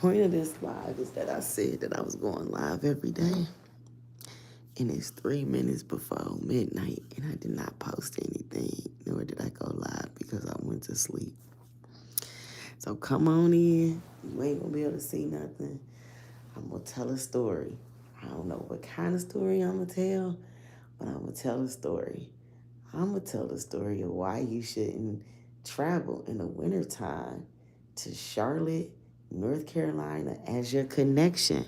Point of this live is that I said that I was going live every day, and it's 3 minutes before midnight, and I did not post anything, nor did I go live because I went to sleep. So come on in. You ain't gonna be able to see nothing. I'm gonna tell a story. I don't know what kind of story I'm gonna tell, but I'm gonna tell a story. I'm gonna tell the story of why you shouldn't travel in the wintertime to Charlotte, North Carolina as your connection.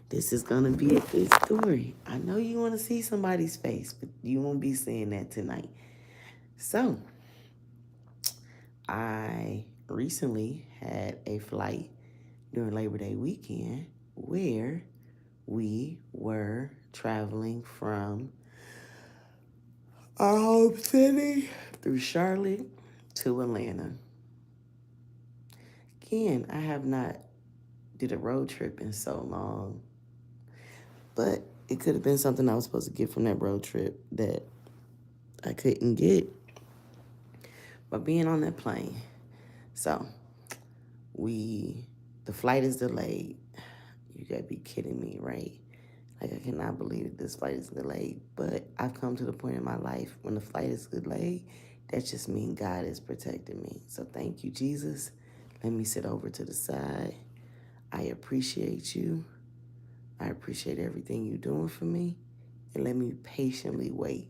This is gonna be a good story. I know you wanna see somebody's face, but you won't be seeing that tonight. So, I recently had a flight during Labor Day weekend where we were traveling from our home city through Charlotte to Atlanta. Again, I have not did a road trip in so long, but it could have been something I was supposed to get from that road trip that I couldn't get by being on that plane. So the flight is delayed. You gotta be kidding me, right? Like, I cannot believe that this flight is delayed. But I've come to the point in my life when the flight is delayed, that just means God is protecting me. So thank you, Jesus. Let me sit over to the side. I appreciate you. I appreciate everything you're doing for me. And let me patiently wait.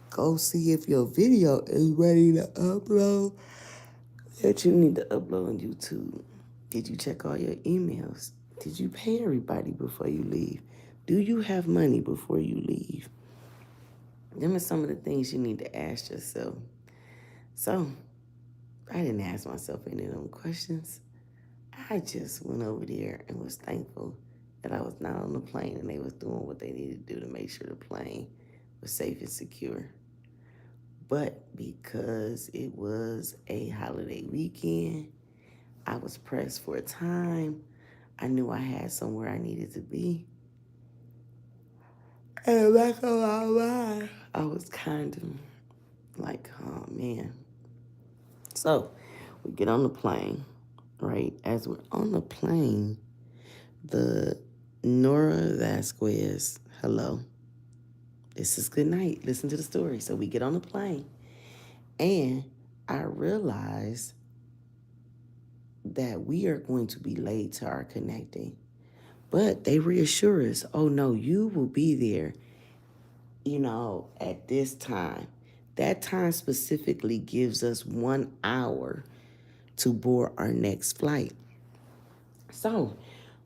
Go see if your video is ready to upload that you need to upload on YouTube. Did you check all your emails? Did you pay everybody before you leave? Do you have money before you leave? Them are some of the things you need to ask yourself. So, I didn't ask myself any of them questions. I just went over there and was thankful that I was not on the plane and they was doing what they needed to do to make sure the plane was safe and secure. But because it was a holiday weekend, I was pressed for time. I knew I had somewhere I needed to be. And back on my mind, I was kind of like, oh man. So we get on the plane, right? As we're on the plane, the Nora Vasquez, hello, this is good night. Listen to the story. So we get on the plane, and I realized that we are going to be late to our connecting. But they reassure us, oh no, you will be there, at this time. That time specifically gives us 1 hour to board our next flight. So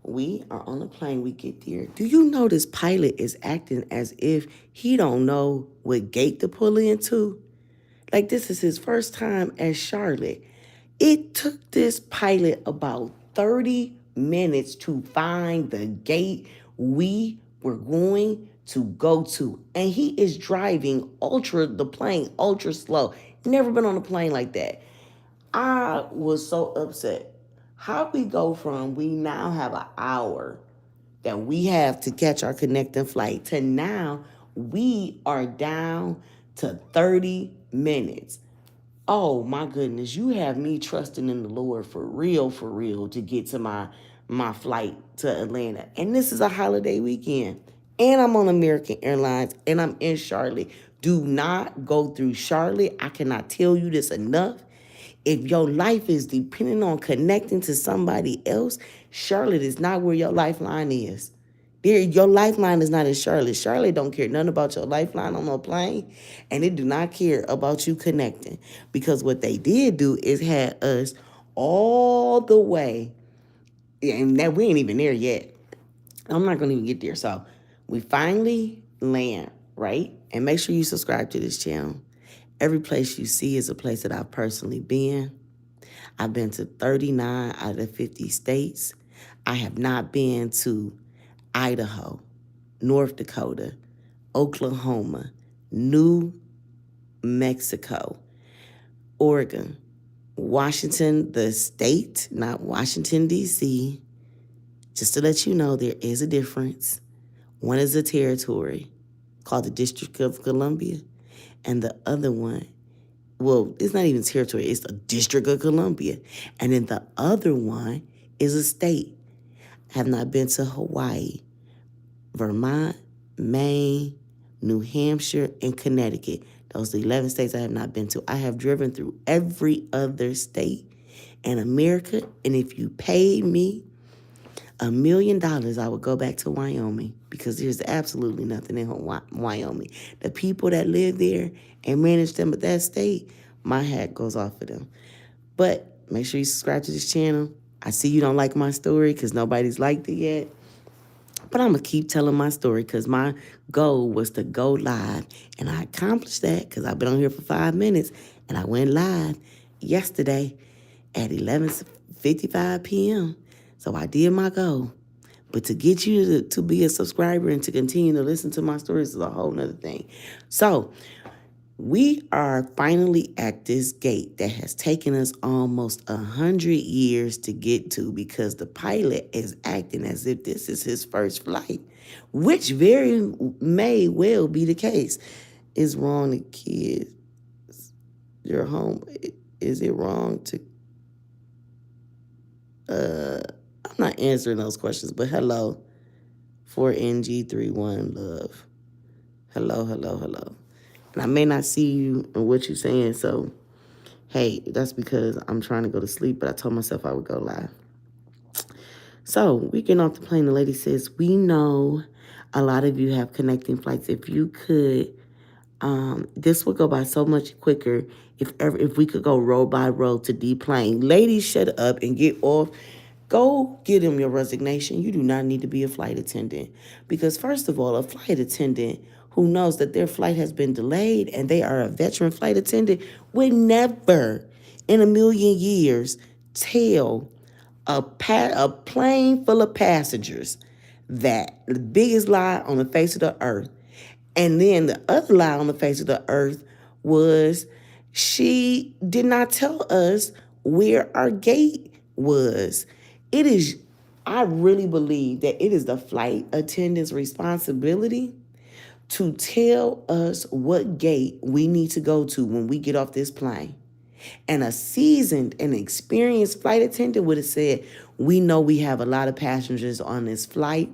we are on the plane, we get there. Do you know this pilot is acting as if he don't know what gate to pull into? Like, this is his first time at Charlotte. It took this pilot about 30 minutes to find the gate we were going to go to. And he is driving the plane ultra slow. Never been on a plane like that. I was so upset. How we go from we now have an hour that we have to catch our connecting flight to now we are down to 30 minutes. Oh my goodness, you have me trusting in the Lord for real, to get to my flight to Atlanta. And this is a holiday weekend. And I'm on American Airlines and I'm in Charlotte. Do not go through Charlotte. I cannot tell you this enough. If your life is dependent on connecting to somebody else, Charlotte is not where your lifeline is. Your lifeline is not in Charlotte. Charlotte don't care nothing about your lifeline on no plane, and they do not care about you connecting. Because what they did do is had us all the way, and that we ain't even there yet. I'm not gonna even get there. So we finally land, right? And make sure you subscribe to this channel. Every place you see is a place that I've personally been. I've been to 39 out of the 50 states. I have not been to Idaho, North Dakota, Oklahoma, New Mexico, Oregon, Washington, the state, not Washington, D.C. Just to let you know, there is a difference. One is a territory called the District of Columbia, and the other one, well, it's not even territory, it's the District of Columbia. And then the other one is a state. I have not been to Hawaii, Vermont, Maine, New Hampshire, and Connecticut. Those are the 11 states I have not been to. I have driven through every other state in America, and if you paid me $1,000,000, I would go back to Wyoming because there's absolutely nothing in Wyoming. The people that live there and manage them at that state, my hat goes off for them. But make sure you subscribe to this channel. I see you don't like my story because nobody's liked it yet. But I'm going to keep telling my story because my goal was to go live. And I accomplished that because I've been on here for 5 minutes. And I went live yesterday at 11:55 p.m. So I did my goal. But to get you to be a subscriber and to continue to listen to my stories is a whole nother thing. So we are finally at this gate that has taken us almost 100 years to get to because the pilot is acting as if this is his first flight, which very may well be the case. Is wrong to kids? Your home, is it wrong to... I'm not answering those questions, but hello, 4NG31 love. Hello, hello, hello. And I may not see you and what you're saying, so hey, that's because I'm trying to go to sleep, but I told myself I would go live. So we getting off the plane. The lady says, we know a lot of you have connecting flights. If you could, this would go by so much quicker if we could go row by row to deplane. Ladies, shut up and get off. Go get him your resignation. You do not need to be a flight attendant. Because first of all, a flight attendant who knows that their flight has been delayed and they are a veteran flight attendant would never in a million years tell a plane full of passengers that the biggest lie on the face of the earth. And then the other lie on the face of the earth was she did not tell us where our gate was. I really believe that it is the flight attendant's responsibility to tell us what gate we need to go to when we get off this plane. And a seasoned and experienced flight attendant would have said, we know we have a lot of passengers on this flight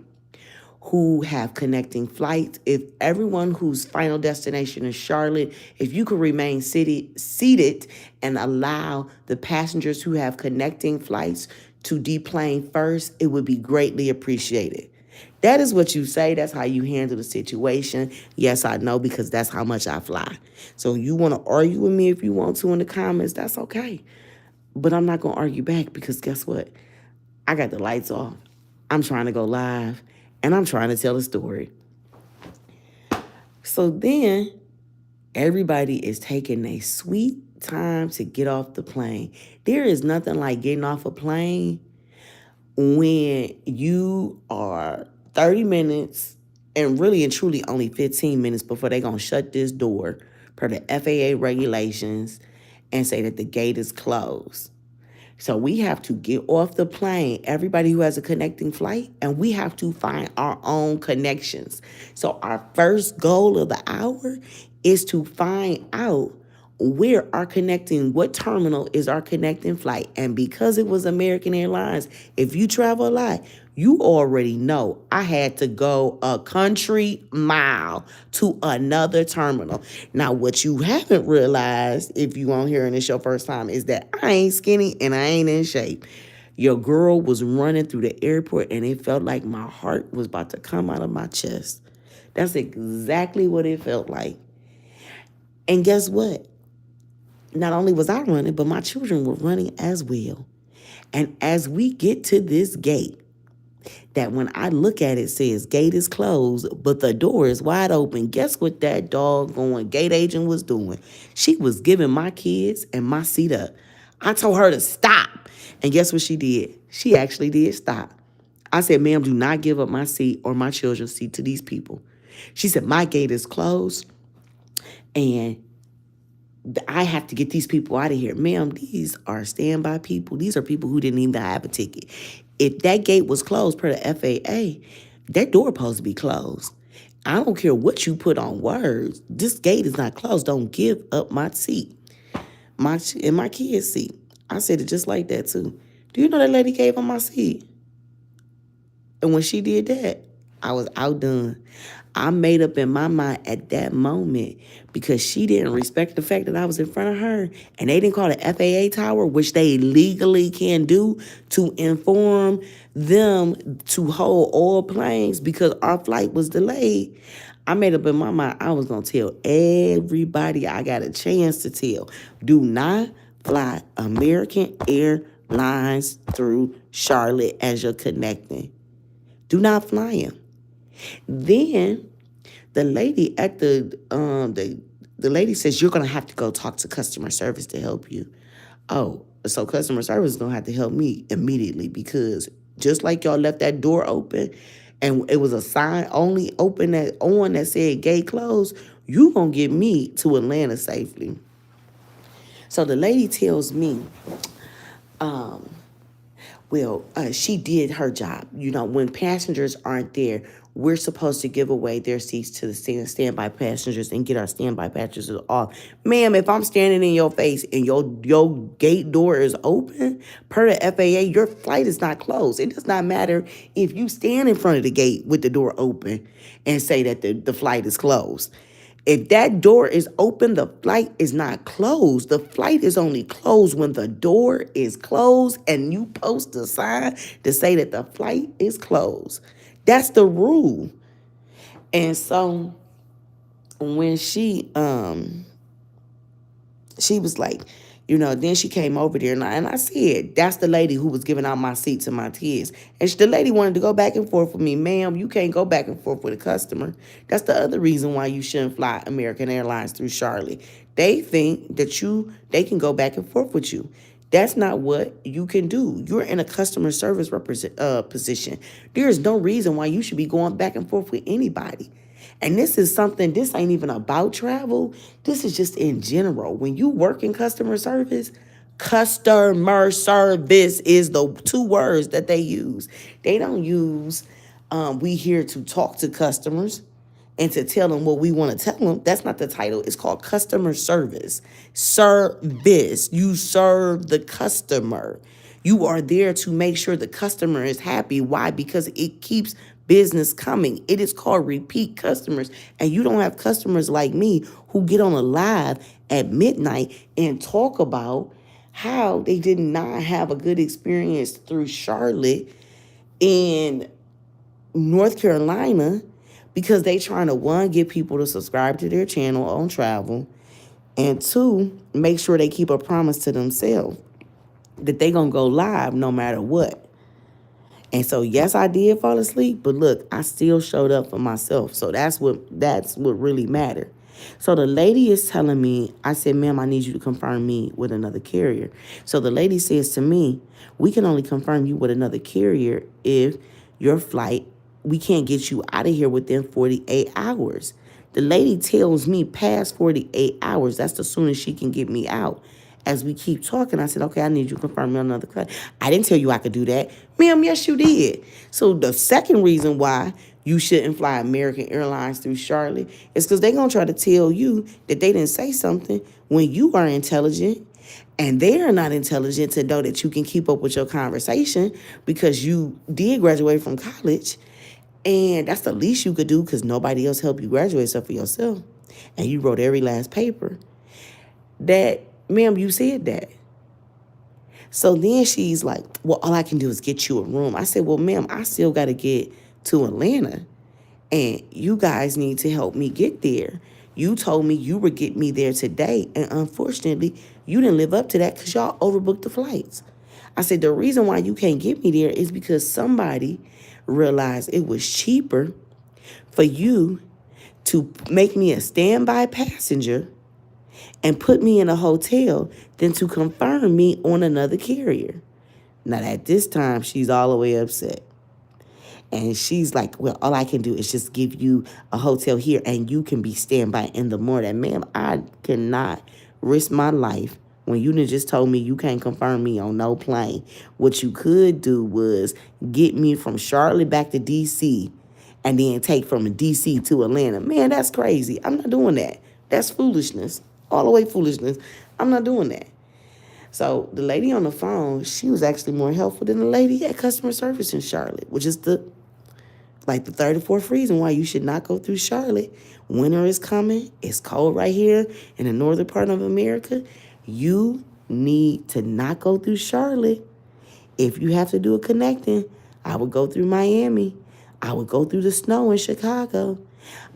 who have connecting flights. If everyone whose final destination is Charlotte, if you could remain seated and allow the passengers who have connecting flights to deplane first, it would be greatly appreciated. That is what you say. That's how you handle the situation. Yes, I know, because that's how much I fly. So you want to argue with me if you want to in the comments, that's okay. But I'm not going to argue back because guess what? I got the lights off. I'm trying to go live and I'm trying to tell a story. So then everybody is taking a sweet time to get off the plane. There is nothing like getting off a plane when you are 30 minutes and really and truly only 15 minutes before they're going to shut this door per the FAA regulations and say that the gate is closed. So we have to get off the plane, everybody who has a connecting flight, and we have to find our own connections. So our first goal of the hour is to find out what terminal is our connecting flight. And because it was American Airlines, if you travel a lot, you already know I had to go a country mile to another terminal. Now, what you haven't realized, if you on here and it's your first time, is that I ain't skinny and I ain't in shape. Your girl was running through the airport and it felt like my heart was about to come out of my chest. That's exactly what it felt like. And guess what? Not only was I running, but my children were running as well. And as we get to this gate, that when I look at it says gate is closed, but the door is wide open, guess what that doggone gate agent was doing? She was giving my kids and my seat up. I told her to stop. And guess what she did? She actually did stop. I said, ma'am, do not give up my seat or my children's seat to these people. She said, my gate is closed and I have to get these people out of here. Ma'am, these are standby people. These are people who didn't even have a ticket. If that gate was closed per the FAA, that door supposed to be closed. I don't care what you put on words. This gate is not closed. Don't give up my seat, my kids' seat. I said it just like that too. Do you know that lady gave him my seat? And when she did that, I was outdone. I made up in my mind at that moment because she didn't respect the fact that I was in front of her and they didn't call the FAA tower, which they legally can do to inform them to hold all planes because our flight was delayed. I made up in my mind I was going to tell everybody I got a chance to tell. Do not fly American Airlines through Charlotte as you're connecting. Do not fly him. Then the lady at the lady says you're gonna have to go talk to customer service to help you. Oh, so customer service is gonna have to help me immediately because just like y'all left that door open and it was a sign only open that said gate closed, you gonna get me to Atlanta safely. So the lady tells me, well, she did her job. You know, when passengers aren't there, we're supposed to give away their seats to the standby passengers and get our standby passengers off. Ma'am, if I'm standing in your face and your gate door is open, per the FAA, your flight is not closed. It does not matter if you stand in front of the gate with the door open and say that the flight is closed. If that door is open, the flight is not closed. The flight is only closed when the door is closed and you post a sign to say that the flight is closed. That's the rule. And so when she was like, you know, then she came over there and I said, that's the lady who was giving out my seat to my kids. And the lady wanted to go back and forth with me. Ma'am, you can't go back and forth with a customer. That's the other reason why you shouldn't fly American Airlines through Charlotte. They think that they can go back and forth with you. That's not what you can do. You're in a customer service position. There is no reason why you should be going back and forth with anybody. And this ain't even about travel. This is just in general. When you work in customer service is the two words that they use. They don't use, we here to talk to customers and to tell them what we want to tell them. That's not the title. It's called customer service. Service. You serve the customer. You are there to make sure the customer is happy. Why? Because it keeps business coming. It is called repeat customers. And you don't have customers like me who get on a live at midnight and talk about how they did not have a good experience through Charlotte in North Carolina because they trying to, one, get people to subscribe to their channel on travel, and two, make sure they keep a promise to themselves that they gonna go live no matter what. And so, yes, I did fall asleep, but look, I still showed up for myself. So that's what really mattered. So the lady is telling me, I said, ma'am, I need you to confirm me with another carrier. So the lady says to me, we can only confirm you with another carrier if your flight, we can't get you out of here within 48 hours. The lady tells me past 48 hours, that's the soonest she can get me out. As we keep talking, I said, okay, I need you to confirm me on another cut. I didn't tell you I could do that. Ma'am, yes, you did. So the second reason why you shouldn't fly American Airlines through Charlotte is because they're going to try to tell you that they didn't say something when you are intelligent and they are not intelligent to know that you can keep up with your conversation because you did graduate from college. And that's the least you could do because nobody else helped you graduate except for yourself. And you wrote every last paper. That, ma'am, you said that. So then she's like, well, all I can do is get you a room. I said, well, ma'am, I still got to get to Atlanta. And you guys need to help me get there. You told me you would get me there today. And unfortunately, you didn't live up to that because y'all overbooked the flights. I said, the reason why you can't get me there is because somebody realized it was cheaper for you to make me a standby passenger and put me in a hotel than to confirm me on another carrier. Now, at this time, she's all the way upset. And she's like, well, all I can do is just give you a hotel here and you can be standby in the morning. Ma'am, I cannot risk my life when you done just told me you can't confirm me on no plane. What you could do was get me from Charlotte back to D.C. and then take from D.C. to Atlanta. Man, that's crazy. I'm not doing that. That's foolishness. All the way foolishness. I'm not doing that. So the lady on the phone, she was actually more helpful than the lady at customer service in Charlotte, which is the third or fourth reason why you should not go through Charlotte. Winter is coming. It's cold right here in the northern part of America. You need to not go through Charlotte. If you have to do a connecting, I would go through Miami. I would go through the snow in Chicago.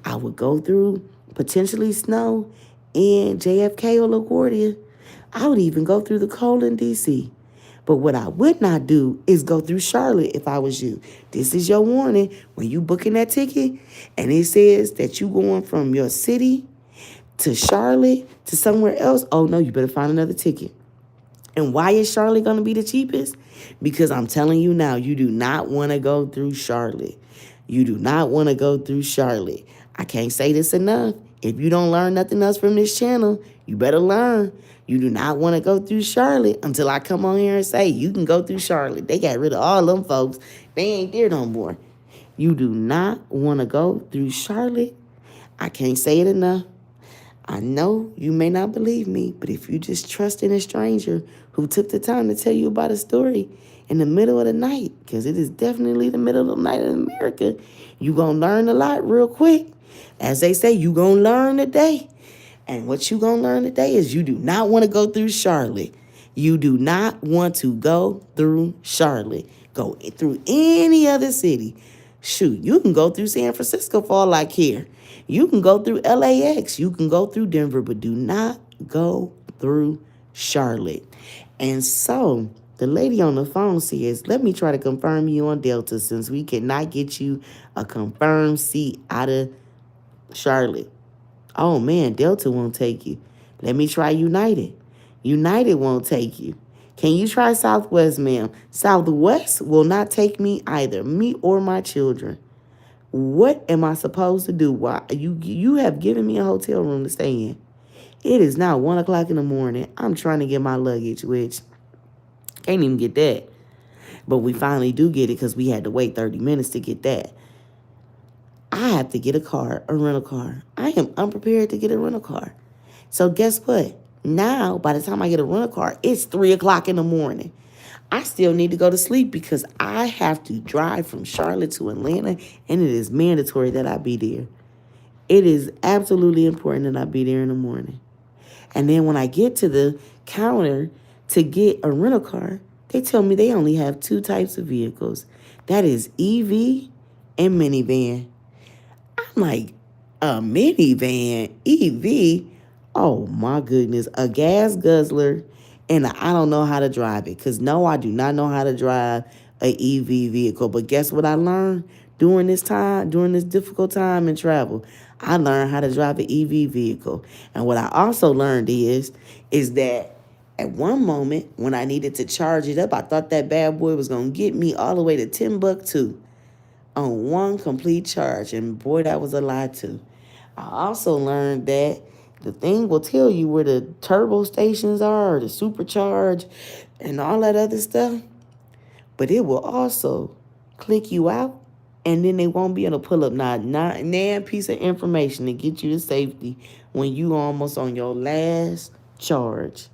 I would go through potentially snow in JFK or LaGuardia. I would even go through the cold in DC. But what I would not do is go through Charlotte if I was you. This is your warning when you booking that ticket and it says that you going from your city to Charlotte to somewhere else. Oh no, you better find another ticket. And why is Charlotte going to be the cheapest? Because I'm telling you now, you do not want to go through Charlotte. You do not want to go through Charlotte. I can't say this enough. If you don't learn nothing else from this channel, you better learn. You do not want to go through Charlotte until I come on here and say, you can go through Charlotte. They got rid of all them folks. They ain't there no more. You do not want to go through Charlotte. I can't say it enough. I know you may not believe me, but if you just trust in a stranger who took the time to tell you about a story in the middle of the night, because it is definitely the middle of the night in America, you going to learn a lot real quick. As they say, you going to learn today. And what you going to learn today is you do not want to go through Charlotte. You do not want to go through Charlotte. Go through any other city. Shoot, you can go through San Francisco for all I care. You can go through LAX. You can go through Denver, but do not go through Charlotte. And so the lady on the phone says, let me try to confirm you on Delta since we cannot get you a confirmed seat out of Charlotte. Oh, man, Delta won't take you. Let me try United. United won't take you. Can you try Southwest, ma'am? Southwest will not take me either, me or my children. What am I supposed to do? Why you have given me a hotel room to stay in. It is now 1 o'clock in the morning. I'm trying to get my luggage, which can't even get that. But we finally do get it because we had to wait 30 minutes to get that. I have to get a rental car. I am unprepared to get a rental car. So guess what? Now, by the time I get a rental car, it's 3 o'clock in the morning. I still need to go to sleep because I have to drive from Charlotte to Atlanta, and it is mandatory that I be there. It is absolutely important that I be there in the morning. And then when I get to the counter to get a rental car, they tell me they only have 2 types of vehicles. That is EV and minivan. I'm like, a minivan, EV? Oh, my goodness. A gas guzzler. And I don't know how to drive it. Because, no, I do not know how to drive an EV vehicle. But guess what I learned during this difficult time in travel? I learned how to drive an EV vehicle. And what I also learned is that at one moment, when I needed to charge it up, I thought that bad boy was going to get me all the way to Timbuktu on one complete charge. And, boy, that was a lie, too. I also learned that the thing will tell you where the turbo stations are, the supercharge, and all that other stuff. But it will also click you out, and then they won't be able to pull up not a piece of information to get you to safety when you almost on your last charge.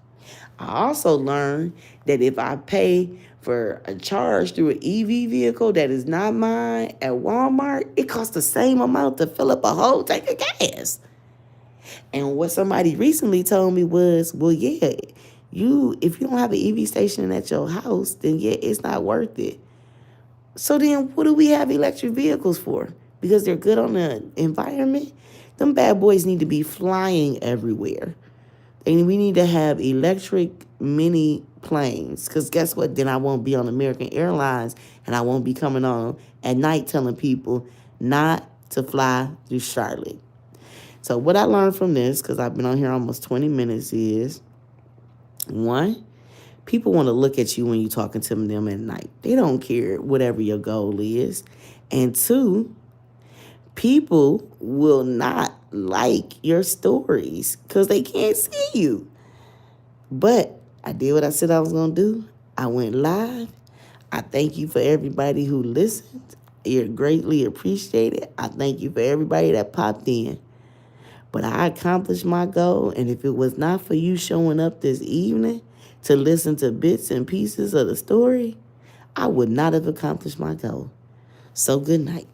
I also learned that if I pay for a charge through an EV vehicle that is not mine at Walmart, it costs the same amount to fill up a whole tank of gas. And what somebody recently told me was, well, yeah, if you don't have an EV station at your house, then yeah, it's not worth it. So then what do we have electric vehicles for? Because they're good on the environment? Them bad boys need to be flying everywhere. And we need to have electric mini planes. Because guess what? Then I won't be on American Airlines and I won't be coming on at night telling people not to fly through Charlotte. So what I learned from this, because I've been on here almost 20 minutes, is, 1, people want to look at you when you're talking to them at night. They don't care whatever your goal is. And 2, people will not like your stories because they can't see you. But I did what I said I was going to do. I went live. I thank you for everybody who listened. You're greatly appreciated. I thank you for everybody that popped in. But I accomplished my goal, and if it was not for you showing up this evening to listen to bits and pieces of the story, I would not have accomplished my goal. So good night.